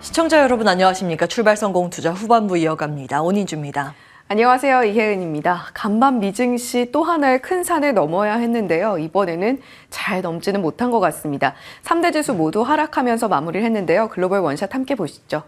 시청자 여러분 안녕하십니까? 출발성공 투자 후반부 이어갑니다. 온인주입니다. 안녕하세요. 이혜은입니다. 간밤 미증시 또 하나의 큰 산을 넘어야 했는데요. 이번에는 잘 넘지는 못한 것 같습니다. 3대 지수 모두 하락하면서 마무리를 했는데요. 글로벌 원샷 함께 보시죠.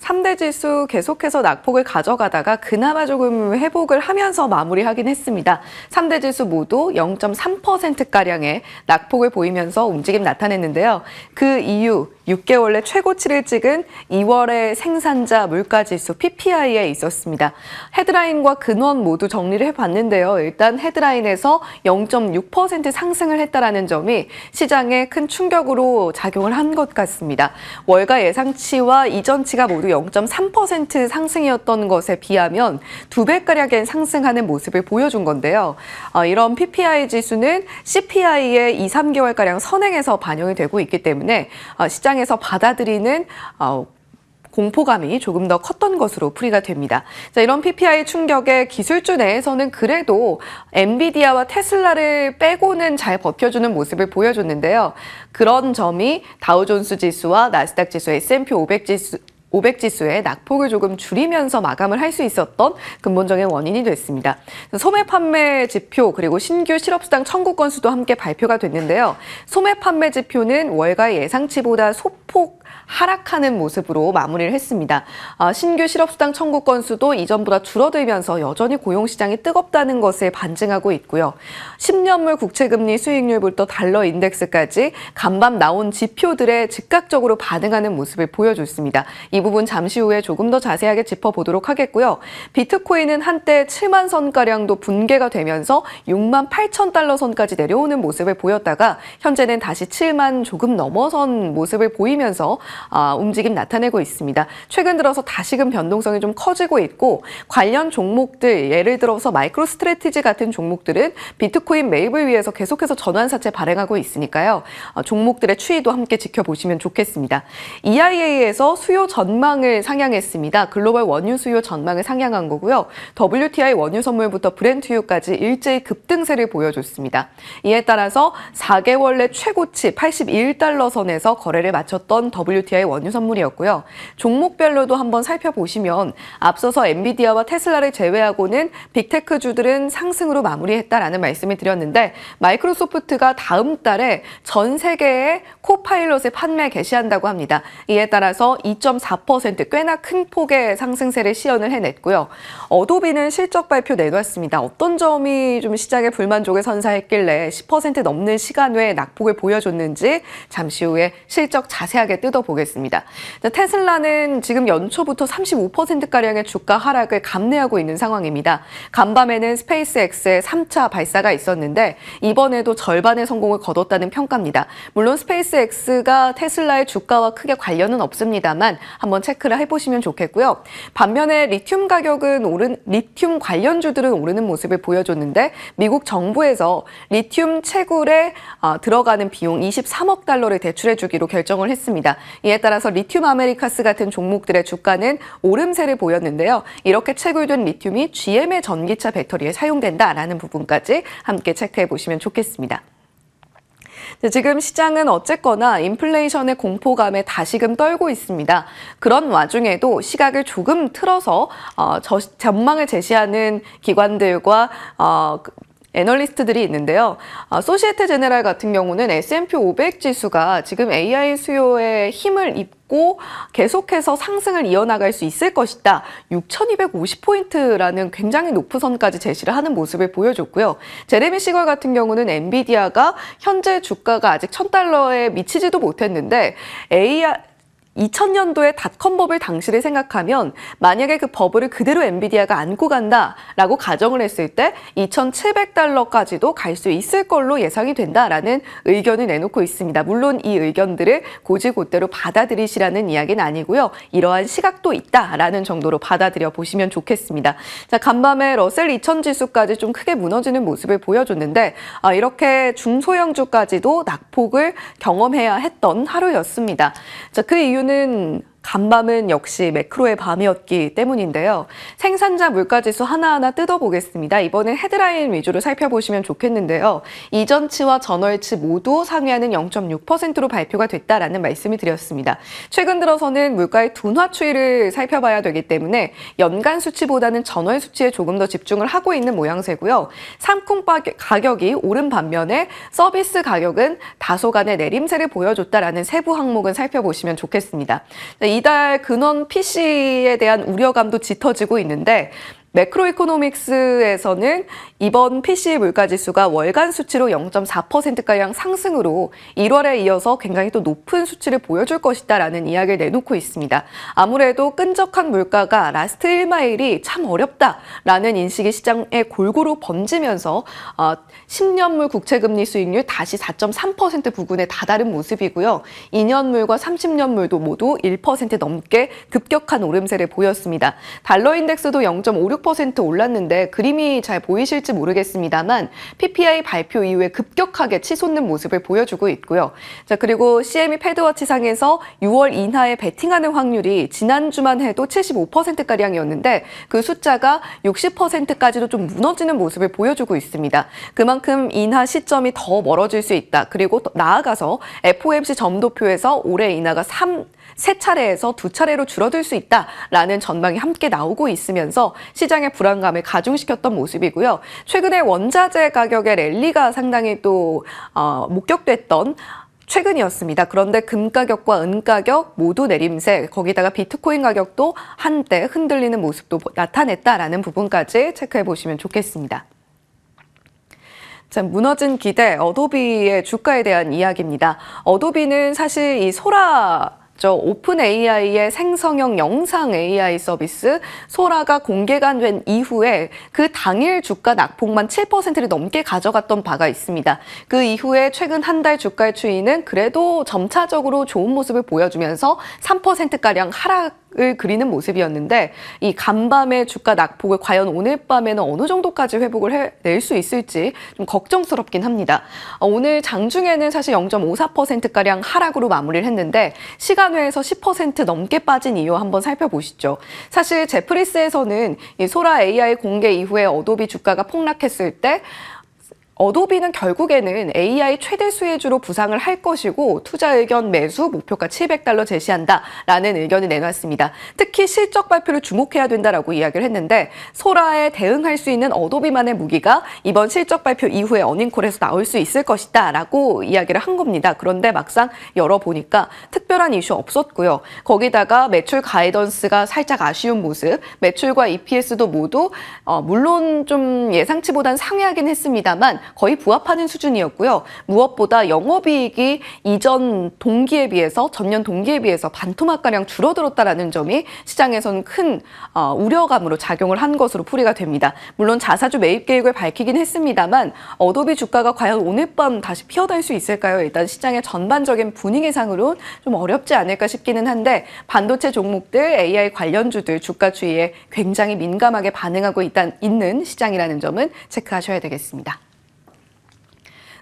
3대 지수 계속해서 낙폭을 가져가다가 그나마 조금 회복을 하면서 마무리하긴 했습니다. 3대 지수 모두 0.3%가량의 낙폭을 보이면서 움직임 나타냈는데요. 그 이유 6개월 내 최고치를 찍은 2월의 생산자 물가지수 PPI에 있었습니다. 헤드라인과 근원 모두 정리를 해봤는데요. 일단 헤드라인에서 0.6% 상승을 했다는 점이 시장에 큰 충격으로 작용을 한 것 같습니다. 월가 예상치와 이전치가 모두 0.3% 상승이었던 것에 비하면 2배가량의 상승하는 모습을 보여준 건데요. 이런 PPI 지수는 CPI의 2, 3개월가량 선행에서 반영이 되고 있기 때문에 시장에서 받아들이는 공포감이 조금 더 컸던 것으로 풀이가 됩니다. 자, 이런 PPI 충격에 기술주 내에서는 그래도 엔비디아와 테슬라를 빼고는 잘 버텨주는 모습을 보여줬는데요. 그런 점이 다우존스 지수와 나스닥 지수, S&P 500 지수의 낙폭을 조금 줄이면서 마감을 할 수 있었던 근본적인 원인이 됐습니다. 소매 판매 지표 그리고 신규 실업수당 청구 건수도 함께 발표가 됐는데요. 소매 판매 지표는 월가 예상치보다 소폭 하락하는 모습으로 마무리를 했습니다. 신규 실업수당 청구 건수도 이전보다 줄어들면서 여전히 고용시장이 뜨겁다는 것을 반증하고 있고요. 10년물 국채금리 수익률부터 달러 인덱스까지 간밤 나온 지표들에 즉각적으로 반응하는 모습을 보여줬습니다. 이 부분 잠시 후에 조금 더 자세하게 짚어보도록 하겠고요. 비트코인은 한때 7만 선가량도 붕괴가 되면서 6만 8천 달러 선까지 내려오는 모습을 보였다가 현재는 다시 7만 조금 넘어선 모습을 보이면서 움직임 나타내고 있습니다. 최근 들어서 다시금 변동성이 좀 커지고 있고 관련 종목들 예를 들어서 마이크로 스트래티지 같은 종목들은 비트코인 매입을 위해서 계속해서 전환사채 발행하고 있으니까요. 종목들의 추이도 함께 지켜보시면 좋겠습니다. EIA에서 수요 전망을 상향했습니다. 글로벌 원유 수요 전망을 상향한 거고요. WTI 원유 선물부터 브렌트유까지 일제히 급등세를 보여줬습니다. 이에 따라서 4개월 내 최고치 81달러 선에서 거래를 마쳤던 WTI 원유 선물이었고요. 종목별로도 한번 살펴보시면 앞서서 엔비디아와 테슬라를 제외하고는 빅테크주들은 상승으로 마무리했다라는 말씀을 드렸는데 마이크로소프트가 다음 달에 전 세계에 코파일럿의 판매 개시한다고 합니다. 이에 따라서 2.4% 꽤나 큰 폭의 상승세를 시연을 해냈고요. 어도비는 실적 발표 내놨습니다. 어떤 점이 좀 시장의 불만족을 선사했길래 10% 넘는 시간 외에 낙폭을 보여줬는지 잠시 후에 실적 자세하게 뜯어보겠습니다. 테슬라는 지금 연초부터 35%가량의 주가 하락을 감내하고 있는 상황입니다. 간밤에는 스페이스X의 3차 발사가 있었는데 이번에도 절반의 성공을 거뒀다는 평가입니다. 물론 스페이스X가 테슬라의 주가와 크게 관련은 없습니다만 한번 체크를 해보시면 좋겠고요. 반면에 리튬 관련주들은 오르는 모습을 보여줬는데 미국 정부에서 리튬 채굴에 들어가는 비용 23억 달러를 대출해주기로 결정을 했습니다. 이에 따라서 리튬 아메리카스 같은 종목들의 주가는 오름세를 보였는데요. 이렇게 채굴된 리튬이 GM의 전기차 배터리에 사용된다라는 부분까지 함께 체크해 보시면 좋겠습니다. 지금 시장은 어쨌거나 인플레이션의 공포감에 다시금 떨고 있습니다. 그런 와중에도 시각을 조금 틀어서 전망을 제시하는 기관들과 애널리스트들이 있는데요. 소시에테 제네랄 같은 경우는 S&P 500 지수가 지금 AI 수요에 힘을 입고 계속해서 상승을 이어나갈 수 있을 것이다. 6,250포인트라는 굉장히 높은 선까지 제시를 하는 모습을 보여줬고요. 제레미 시걸 같은 경우는 엔비디아가 현재 주가가 아직 1,000달러에 미치지도 못했는데 2000년도에 닷컴 버블 당시를 생각하면 만약에 그 버블을 그대로 엔비디아가 안고 간다라고 가정을 했을 때 2,700달러까지도 갈 수 있을 걸로 예상이 된다라는 의견을 내놓고 있습니다. 물론 이 의견들을 고지고대로 받아들이시라는 이야기는 아니고요. 이러한 시각도 있다라는 정도로 받아들여 보시면 좋겠습니다. 자, 간밤에 러셀 2000 지수까지 좀 크게 무너지는 모습을 보여줬는데 이렇게 중소형주까지도 낙폭을 경험해야 했던 하루였습니다. 자, 그 이유는 간밤은 역시 매크로의 밤이었기 때문인데요. 생산자 물가지수 하나하나 뜯어보겠습니다. 이번엔 헤드라인 위주로 살펴보시면 좋겠는데요. 이전치와 전월치 모두 상회하는 0.6%로 발표가 됐다라는 말씀을 드렸습니다. 최근 들어서는 물가의 둔화 추이를 살펴봐야 되기 때문에 연간 수치보다는 전월 수치에 조금 더 집중을 하고 있는 모양새고요. 상품 가격이 오른 반면에 서비스 가격은 다소간의 내림세를 보여줬다라는 세부 항목은 살펴보시면 좋겠습니다. 이달 근원 PC에 대한 우려감도 짙어지고 있는데 매크로 이코노믹스에서는 이번 PC 물가지수가 월간 수치로 0.4%가량 상승으로 1월에 이어서 굉장히 또 높은 수치를 보여줄 것이다라는 이야기를 내놓고 있습니다. 아무래도 끈적한 물가가 라스트 1마일이 참 어렵다라는 인식이 시장에 골고루 번지면서 10년물 국채금리 수익률 다시 4.3% 부근에 다다른 모습이고요. 2년물과 30년물도 모두 1% 넘게 급격한 오름세를 보였습니다. 달러 인덱스도 0.56% 올랐는데 그림이 잘 보이실지 모르겠습니다만 PPI 발표 이후에 급격하게 치솟는 모습을 보여주고 있고요. 자, 그리고 CME 패드워치상에서 6월 인하에 베팅하는 확률이 지난주만 해도 75%가량이었는데 그 숫자가 60%까지도 좀 무너지는 모습을 보여주고 있습니다. 그만큼 인하 시점이 더 멀어질 수 있다. 그리고 또 나아가서 FOMC 점도표에서 올해 인하가 3차례에서 2차례로 줄어들 수 있다라는 전망이 함께 나오고 있으면서 시장의 불안감을 가중시켰던 모습이고요. 최근에 원자재 가격의 랠리가 상당히 또 목격됐던 최근이었습니다. 그런데 금 가격과 은 가격 모두 내림세, 거기다가 비트코인 가격도 한때 흔들리는 모습도 나타냈다라는 부분까지 체크해 보시면 좋겠습니다. 자, 무너진 기대, 어도비의 주가에 대한 이야기입니다. 어도비는 사실 이 오픈 AI의 생성형 영상 AI 서비스 소라가 공개가 된 이후에 그 당일 주가 낙폭만 7%를 넘게 가져갔던 바가 있습니다. 그 이후에 최근 한 달 주가의 추이는 그래도 점차적으로 좋은 모습을 보여주면서 3%가량 하락을 그리는 모습이었는데 이 간밤의 주가 낙폭을 과연 오늘 밤에는 어느 정도까지 회복을 해낼 수 있을지 좀 걱정스럽긴 합니다. 오늘 장중에는 사실 0.54%가량 하락으로 마무리를 했는데 시간외에서 10% 넘게 빠진 이유 한번 살펴보시죠. 사실 제프리스에서는 이 소라 AI 공개 이후에 어도비 주가가 폭락했을 때 어도비는 결국에는 AI 최대 수혜주로 부상을 할 것이고 투자 의견 매수 목표가 $700 제시한다라는 의견을 내놨습니다. 특히 실적 발표를 주목해야 된다라고 이야기를 했는데 소라에 대응할 수 있는 어도비만의 무기가 이번 실적 발표 이후에 어닝콜에서 나올 수 있을 것이다라고 이야기를 한 겁니다. 그런데 막상 열어보니까 특별한 이슈 없었고요. 거기다가 매출 가이던스가 살짝 아쉬운 모습, 매출과 EPS도 모두 물론 좀 예상치보단 상회하긴 했습니다만 거의 부합하는 수준이었고요. 무엇보다 영업이익이 이전 동기에 비해서 전년 동기에 비해서 반토막가량 줄어들었다라는 점이 시장에서는 큰 우려감으로 작용을 한 것으로 풀이가 됩니다. 물론 자사주 매입 계획을 밝히긴 했습니다만 어도비 주가가 과연 오늘 밤 다시 피어날 수 있을까요? 일단 시장의 전반적인 분위기상으로는 좀 어렵지 않을까 싶기는 한데 반도체 종목들, AI 관련주들 주가 추이에 굉장히 민감하게 반응하고 있는 시장이라는 점은 체크하셔야 되겠습니다.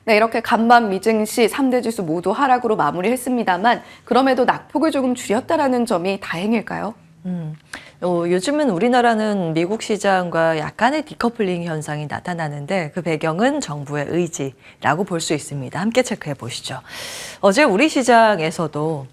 네, 이렇게 간밤 미증시 3대 지수 모두 하락으로 마무리했습니다만 그럼에도 낙폭을 조금 줄였다라는 점이 다행일까요? 요즘은 우리나라는 미국 시장과 약간의 디커플링 현상이 나타나는데 그 배경은 정부의 의지라고 볼 수 있습니다. 함께 체크해 보시죠. 어제 우리 시장에서도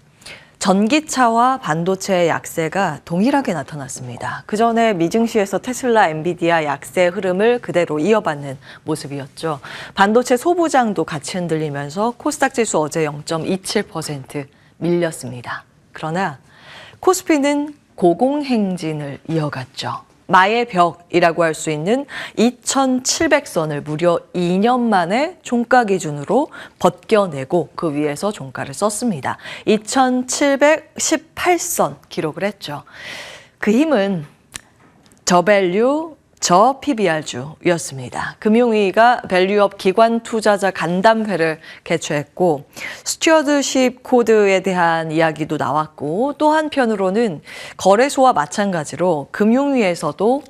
전기차와 반도체의 약세가 동일하게 나타났습니다. 그전에 미증시에서 테슬라, 엔비디아 약세 흐름을 그대로 이어받는 모습이었죠. 반도체 소부장도 같이 흔들리면서 코스닥 지수 어제 0.27% 밀렸습니다. 그러나 코스피는 고공행진을 이어갔죠. 마의 벽이라고 할 수 있는 2,700선을 무려 2년 만에 종가 기준으로 벗겨내고 그 위에서 종가를 썼습니다. 2,718선 기록을 했죠. 그 힘은 저밸류, 저 PBR주였습니다. 금융위가 밸류업 기관 투자자 간담회를 개최했고 스튜어드십 코드에 대한 이야기도 나왔고 또 한편으로는 거래소와 마찬가지로 금융위에서도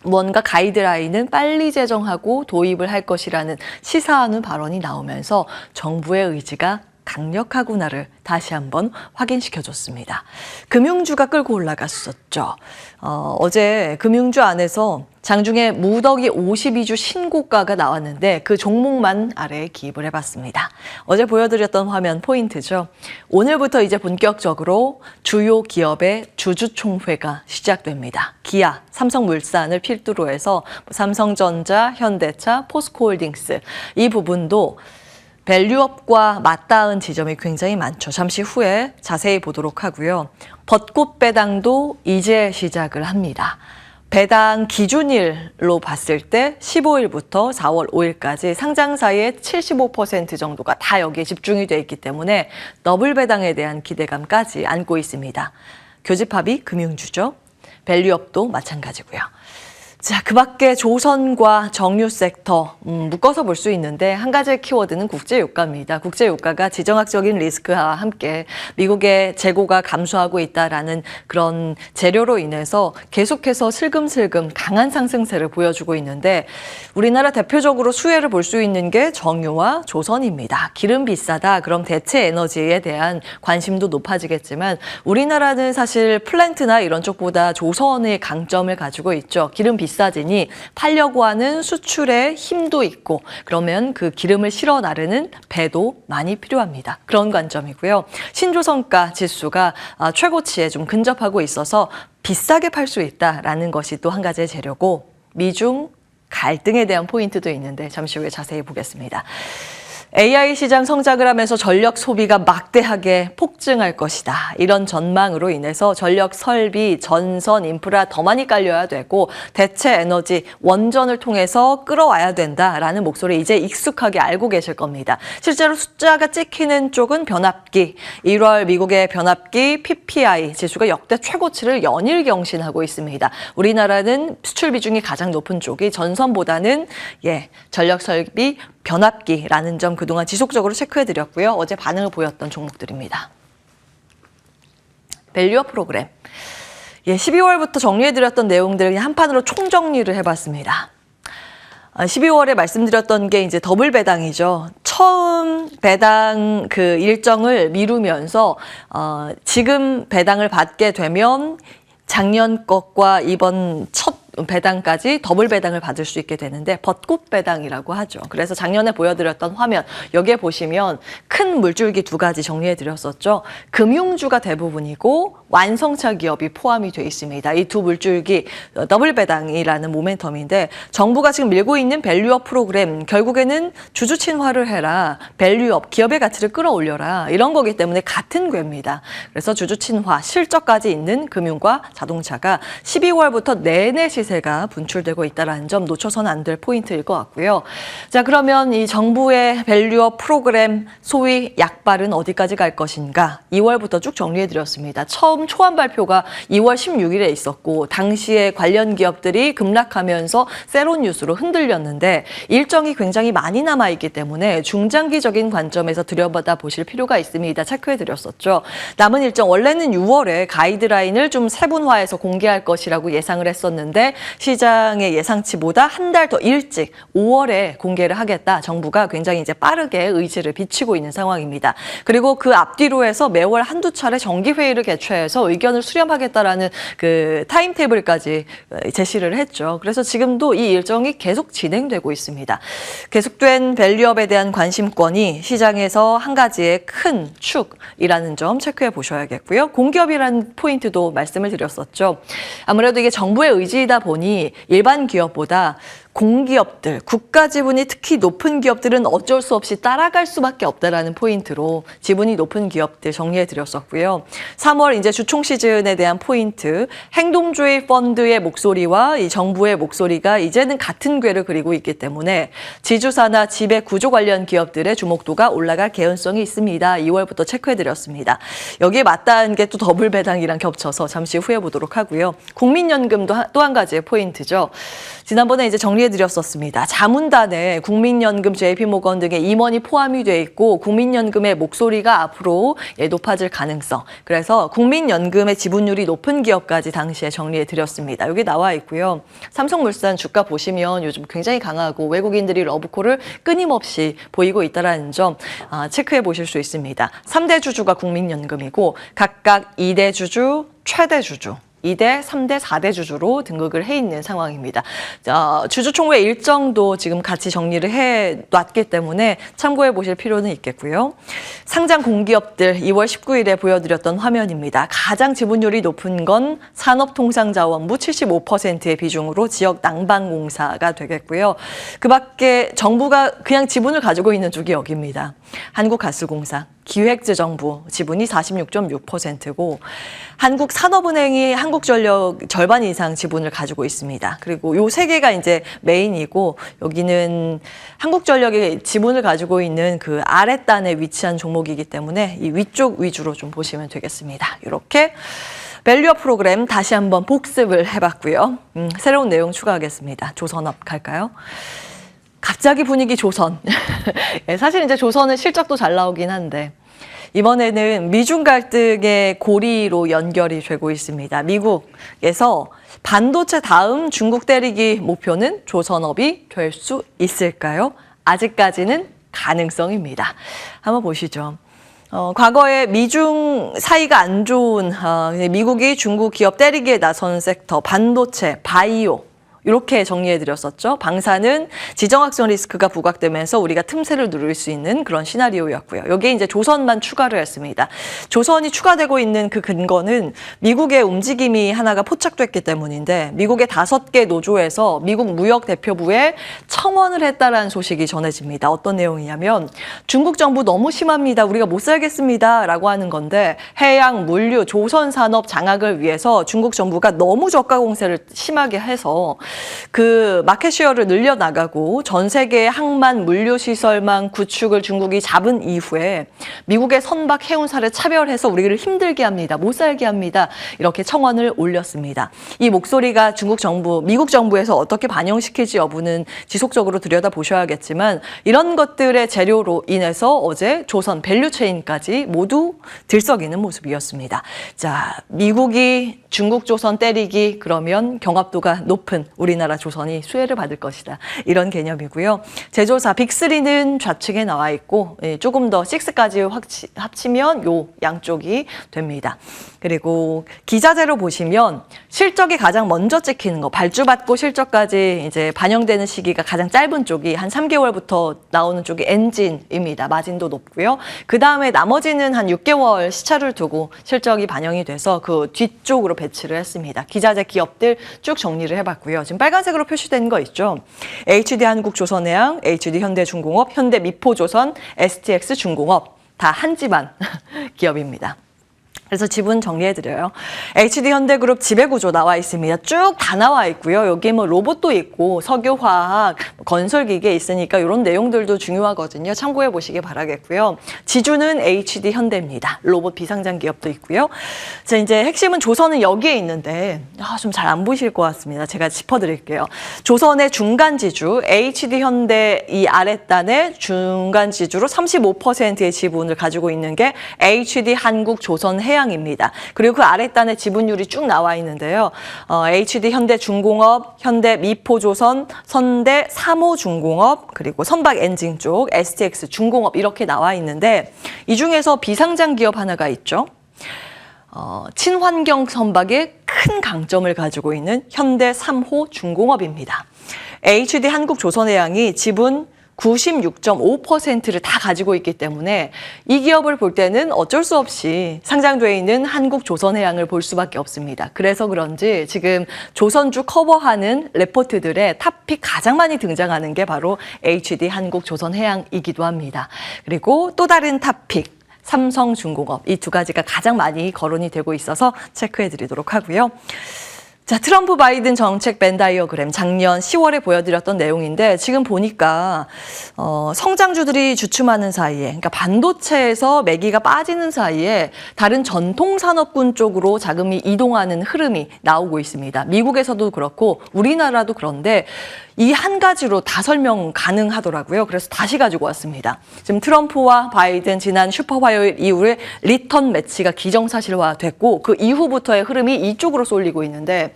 뭔가 가이드라인은 빨리 제정하고 도입을 할 것이라는 시사하는 발언이 나오면서 정부의 의지가 강력하구나를 다시 한번 확인시켜줬습니다. 금융주가 끌고 올라갔었죠. 어제 금융주 안에서 장중에 무더기 52주 신고가가 나왔는데 그 종목만 아래에 기입을 해봤습니다. 어제 보여드렸던 화면 포인트죠. 오늘부터 이제 본격적으로 주요 기업의 주주총회가 시작됩니다. 기아, 삼성물산을 필두로 해서 삼성전자, 현대차, 포스코홀딩스 이 부분도 밸류업과 맞닿은 지점이 굉장히 많죠. 잠시 후에 자세히 보도록 하고요. 벚꽃 배당도 이제 시작을 합니다. 배당 기준일로 봤을 때 15일부터 4월 5일까지 상장사의 75% 정도가 다 여기에 집중이 돼 있기 때문에 더블 배당에 대한 기대감까지 안고 있습니다. 교집합이 금융주죠. 밸류업도 마찬가지고요. 자, 그 밖에 조선과 정유 섹터 묶어서 볼 수 있는데 한 가지의 키워드는 국제유가입니다. 국제유가가 지정학적인 리스크와 함께 미국의 재고가 감소하고 있다라는 그런 재료로 인해서 계속해서 슬금슬금 강한 상승세를 보여주고 있는데 우리나라 대표적으로 수혜를 볼 수 있는 게 정유와 조선입니다. 기름 비싸다. 그럼 대체 에너지에 대한 관심도 높아지겠지만 우리나라는 사실 플랜트나 이런 쪽보다 조선의 강점을 가지고 있죠. 기름 비싸지니 팔려고 하는 수출에 힘도 있고 그러면 그 기름을 실어 나르는 배도 많이 필요합니다. 그런 관점이고요. 신조선가 지수가 최고치에 좀 근접하고 있어서 비싸게 팔 수 있다라는 것이 또 한 가지의 재료고 미중 갈등에 대한 포인트도 있는데 잠시 후에 자세히 보겠습니다. AI 시장 성장을 하면서 전력 소비가 막대하게 폭증할 것이다. 이런 전망으로 인해서 전력 설비, 전선, 인프라 더 많이 깔려야 되고 대체 에너지, 원전을 통해서 끌어와야 된다라는 목소리 이제 익숙하게 알고 계실 겁니다. 실제로 숫자가 찍히는 쪽은 변압기, 1월 미국의 변압기 PPI 지수가 역대 최고치를 연일 경신하고 있습니다. 우리나라는 수출 비중이 가장 높은 쪽이 전선보다는 전력 설비, 변압기라는 점 그동안 지속적으로 체크해드렸고요. 어제 반응을 보였던 종목들입니다. 밸류업 프로그램. 12월부터 정리해드렸던 내용들을 그냥 한 판으로 총정리를 해봤습니다. 12월에 말씀드렸던 게 이제 더블 배당이죠. 처음 배당 그 일정을 미루면서 지금 배당을 받게 되면 작년 것과 이번 첫 배당까지 더블 배당을 받을 수 있게 되는데 벚꽃 배당이라고 하죠. 그래서 작년에 보여드렸던 화면 여기에 보시면 큰 물줄기 두 가지 정리해드렸었죠. 금융주가 대부분이고 완성차 기업이 포함이 돼 있습니다. 이 두 물줄기 더블 배당이라는 모멘텀인데 정부가 지금 밀고 있는 밸류업 프로그램 결국에는 주주 친화를 해라. 밸류업 기업의 가치를 끌어올려라. 이런 거기 때문에 같은 궤입니다. 그래서 주주 친화 실적까지 있는 금융과 자동차가 12월부터 내내 시세가 분출되고 있다는 점 놓쳐서는 안 될 포인트일 것 같고요. 자, 그러면 이 정부의 밸류업 프로그램 소위 약발은 어디까지 갈 것인가? 2월부터 쭉 정리해드렸습니다. 처음 초안 발표가 2월 16일에 있었고 당시에 관련 기업들이 급락하면서 세론 뉴스로 흔들렸는데 일정이 굉장히 많이 남아있기 때문에 중장기적인 관점에서 들여받아 보실 필요가 있습니다. 체크해드렸었죠. 남은 일정 원래는 6월에 가이드라인을 좀 세분화해서 공개할 것이라고 예상을 했었는데 시장의 예상치보다 한 달 더 일찍 5월에 공개를 하겠다. 정부가 굉장히 이제 빠르게 의지를 비치고 있는 상황입니다. 그리고 그 앞뒤로 해서 매월 한두 차례 정기회의를 개최해서 의견을 수렴하겠다라는 그 타임테이블까지 제시를 했죠. 그래서 지금도 이 일정이 계속 진행되고 있습니다. 계속된 밸류업에 대한 관심권이 시장에서 한 가지의 큰 축이라는 점 체크해 보셔야겠고요. 공기업이라는 포인트도 말씀을 드렸었죠. 아무래도 이게 정부의 의지이다 보니 일반 기업보다 공기업들, 국가 지분이 특히 높은 기업들은 어쩔 수 없이 따라갈 수밖에 없다라는 포인트로 지분이 높은 기업들 정리해드렸었고요. 3월 이제 주총 시즌에 대한 포인트, 행동주의 펀드의 목소리와 이 정부의 목소리가 이제는 같은 궤를 그리고 있기 때문에 지주사나 지배 구조 관련 기업들의 주목도가 올라갈 개연성이 있습니다. 2월부터 체크해드렸습니다. 여기에 맞닿은 게 또 더블 배당이랑 겹쳐서 잠시 후에 보도록 하고요. 국민연금도 또 한 가지의 포인트죠. 지난번에 이제 정리해드렸던 정리해드렸었습니다. 자문단에 국민연금, JP모건 등의 임원이 포함이 돼 있고 국민연금의 목소리가 앞으로 높아질 가능성. 그래서 국민연금의 지분율이 높은 기업까지 당시에 정리해드렸습니다. 여기 나와 있고요. 삼성물산 주가 보시면 요즘 굉장히 강하고 외국인들이 러브콜을 끊임없이 보이고 있다는 점 체크해 보실 수 있습니다. 3대 주주가 국민연금이고 각각 2대 주주, 최대 주주. 2대, 3대, 4대 주주로 등극을 해 있는 상황입니다. 주주총회 일정도 지금 같이 정리를 해 놨기 때문에 참고해 보실 필요는 있겠고요. 상장 공기업들 2월 19일에 보여드렸던 화면입니다. 가장 지분율이 높은 건 산업통상자원부 75%의 비중으로 지역난방공사가 되겠고요. 그 밖에 정부가 그냥 지분을 가지고 있는 쪽이 여기입니다. 한국가스공사. 기획재정부 지분이 46.6%고 한국산업은행이 한국전력 절반 이상 지분을 가지고 있습니다. 그리고 요 세 개가 이제 메인이고 여기는 한국전력이 지분을 가지고 있는 그 아랫단에 위치한 종목이기 때문에 이 위쪽 위주로 좀 보시면 되겠습니다. 이렇게 밸류업 프로그램 다시 한번 복습을 해봤고요. 새로운 내용 추가하겠습니다. 조선업 갈까요? 갑자기 분위기 조선. 사실 이제 조선은 실적도 잘 나오긴 한데 이번에는 미중 갈등의 고리로 연결이 되고 있습니다. 미국에서 반도체 다음 중국 때리기 목표는 조선업이 될 수 있을까요? 아직까지는 가능성입니다. 한번 보시죠. 과거에 미중 사이가 안 좋은 미국이 중국 기업 때리기에 나선 섹터, 반도체, 바이오 이렇게 정리해드렸었죠. 방사는 지정학적 리스크가 부각되면서 우리가 틈새를 누릴 수 있는 그런 시나리오였고요. 여기에 이제 조선만 추가를 했습니다. 조선이 추가되고 있는 그 근거는 미국의 움직임이 하나가 포착됐기 때문인데 미국의 5개 노조에서 미국 무역대표부에 청원을 했다라는 소식이 전해집니다. 어떤 내용이냐면 중국 정부 너무 심합니다. 우리가 못 살겠습니다. 라고 하는 건데 해양, 물류, 조선 산업 장악을 위해서 중국 정부가 너무 저가 공세를 심하게 해서 그 마켓쉐어를 늘려나가고 전 세계 항만 물류시설망 구축을 중국이 잡은 이후에 미국의 선박 해운사를 차별해서 우리를 힘들게 합니다. 못 살게 합니다. 이렇게 청원을 올렸습니다. 이 목소리가 중국 정부, 미국 정부에서 어떻게 반영시킬지 여부는 지속적으로 들여다보셔야겠지만 이런 것들의 재료로 인해서 어제 조선 밸류체인까지 모두 들썩이는 모습이었습니다. 자, 미국이 중국 조선 때리기 그러면 경합도가 높은 우리나라 조선이 수혜를 받을 것이다. 이런 개념이고요. 제조사 빅3는 좌측에 나와 있고 조금 더 6까지 합치면 요 양쪽이 됩니다. 그리고 기자재로 보시면 실적이 가장 먼저 찍히는 거, 발주받고 실적까지 이제 반영되는 시기가 가장 짧은 쪽이 한 3개월부터 나오는 쪽이 엔진입니다. 마진도 높고요. 그 다음에 나머지는 한 6개월 시차를 두고 실적이 반영이 돼서 그 뒤쪽으로 배치를 했습니다. 기자재 기업들 쭉 정리를 해봤고요. 지금 빨간색으로 표시된 거 있죠. HD 한국조선해양, HD 현대중공업, 현대미포조선, STX 중공업 다 한 집안 기업입니다. 그래서 지분 정리해드려요. HD 현대그룹 지배구조 나와 있습니다. 쭉 다 나와 있고요. 여기 뭐 로봇도 있고 석유화학, 건설기계 있으니까 이런 내용들도 중요하거든요. 참고해 보시기 바라겠고요. 지주는 HD 현대입니다. 로봇 비상장 기업도 있고요. 자, 이제 핵심은 조선은 여기에 있는데 좀 잘 안 보이실 것 같습니다. 제가 짚어드릴게요. 조선의 중간 지주 HD 현대 이 아랫단의 중간 지주로 35%의 지분을 가지고 있는 게 HD 한국조선해양 입니다. 그리고 그 아랫단에 지분율이 쭉 나와 있는데요. HD 현대중공업, 현대미포조선, 선대 3호 중공업, 그리고 선박 엔진 쪽 STX 중공업 이렇게 나와 있는데 이 중에서 비상장 기업 하나가 있죠. 친환경 선박의 큰 강점을 가지고 있는 현대 3호 중공업입니다. HD 한국조선해양이 지분 96.5%를 다 가지고 있기 때문에 이 기업을 볼 때는 어쩔 수 없이 상장돼 있는 한국조선해양을 볼 수밖에 없습니다. 그래서 그런지 지금 조선주 커버하는 레포트들의 탑픽 가장 많이 등장하는 게 바로 HD 한국조선해양이기도 합니다. 그리고 또 다른 탑픽 삼성중공업 이 두 가지가 가장 많이 거론이 되고 있어서 체크해 드리도록 하고요. 자, 트럼프 바이든 정책 벤 다이어그램 작년 10월에 보여드렸던 내용인데 지금 보니까 성장주들이 주춤하는 사이에 그러니까 반도체에서 매기가 빠지는 사이에 다른 전통 산업군 쪽으로 자금이 이동하는 흐름이 나오고 있습니다. 미국에서도 그렇고 우리나라도 그런데 이 한 가지로 다 설명 가능하더라고요. 그래서 다시 가지고 왔습니다. 지금 트럼프와 바이든 지난 슈퍼 화요일 이후에 리턴 매치가 기정사실화됐고 그 이후부터의 흐름이 이쪽으로 쏠리고 있는데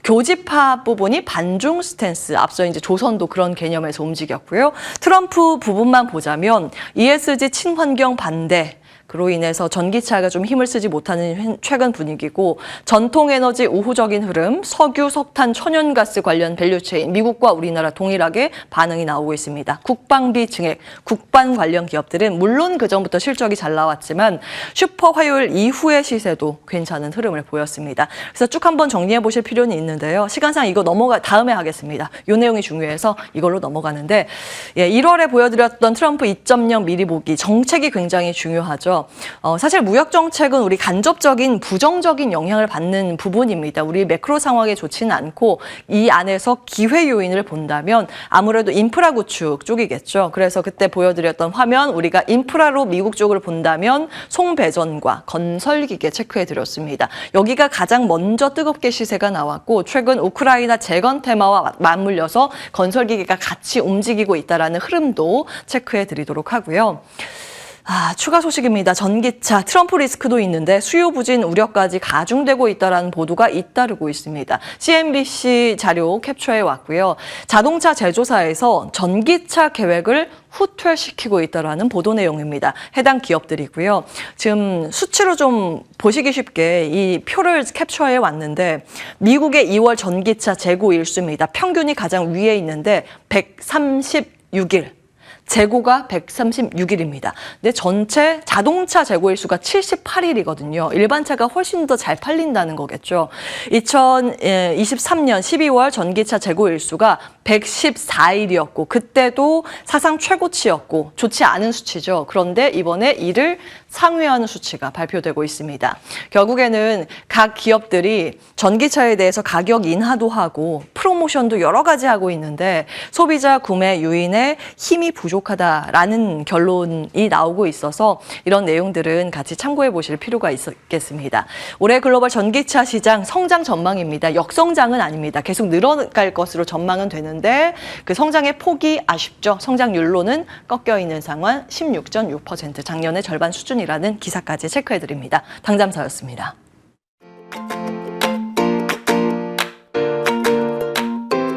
교집합 부분이 반중 스탠스, 앞서 이제 조선도 그런 개념에서 움직였고요. 트럼프 부분만 보자면 ESG 친환경 반대, 그로 인해서 전기차가 좀 힘을 쓰지 못하는 최근 분위기고, 전통에너지 우호적인 흐름, 석유, 석탄, 천연가스 관련 밸류체인, 미국과 우리나라 동일하게 반응이 나오고 있습니다. 국방비 증액, 국방 관련 기업들은 물론 그전부터 실적이 잘 나왔지만 슈퍼 화요일 이후의 시세도 괜찮은 흐름을 보였습니다. 그래서 쭉 한번 정리해 보실 필요는 있는데요. 시간상 이거 다음에 하겠습니다. 이 내용이 중요해서 이걸로 넘어가는데, 1월에 보여드렸던 트럼프 2.0 미리 보기 정책이 굉장히 중요하죠. 사실 무역 정책은 우리 간접적인 부정적인 영향을 받는 부분입니다. 우리 매크로 상황에 좋지는 않고 이 안에서 기회 요인을 본다면 아무래도 인프라 구축 쪽이겠죠. 그래서 그때 보여드렸던 화면, 우리가 인프라로 미국 쪽을 본다면 송배전과 건설기계 체크해드렸습니다. 여기가 가장 먼저 뜨겁게 시세가 나왔고, 최근 우크라이나 재건 테마와 맞물려서 건설기계가 같이 움직이고 있다는 흐름도 체크해드리도록 하고요. 추가 소식입니다. 전기차, 트럼프 리스크도 있는데 수요 부진 우려까지 가중되고 있다는 보도가 잇따르고 있습니다. CNBC 자료 캡처해 왔고요. 자동차 제조사에서 전기차 계획을 후퇴시키고 있다는 보도 내용입니다. 해당 기업들이고요. 지금 수치로 좀 보시기 쉽게 이 표를 캡처해 왔는데, 미국의 2월 전기차 재고 일수입니다. 평균이 가장 위에 있는데 136일. 재고가 136일입니다. 근데 전체 자동차 재고 일수가 78일이거든요. 일반 차가 훨씬 더 잘 팔린다는 거겠죠. 2023년 12월 전기차 재고 일수가 114일이었고 그때도 사상 최고치였고 좋지 않은 수치죠. 그런데 이번에 이를 상회하는 수치가 발표되고 있습니다. 결국에는 각 기업들이 전기차에 대해서 가격 인하도 하고 프로모션도 여러 가지 하고 있는데 소비자 구매 유인에 힘이 부족하다라는 결론이 나오고 있어서 이런 내용들은 같이 참고해 보실 필요가 있겠습니다. 올해 글로벌 전기차 시장 성장 전망입니다. 역성장은 아닙니다. 계속 늘어갈 것으로 전망은 되는데 그 성장의 폭이 아쉽죠. 성장률로는 꺾여 있는 상황, 16.6%, 작년의 절반 수준이라는 기사까지 체크해 드립니다. 당잠사였습니다.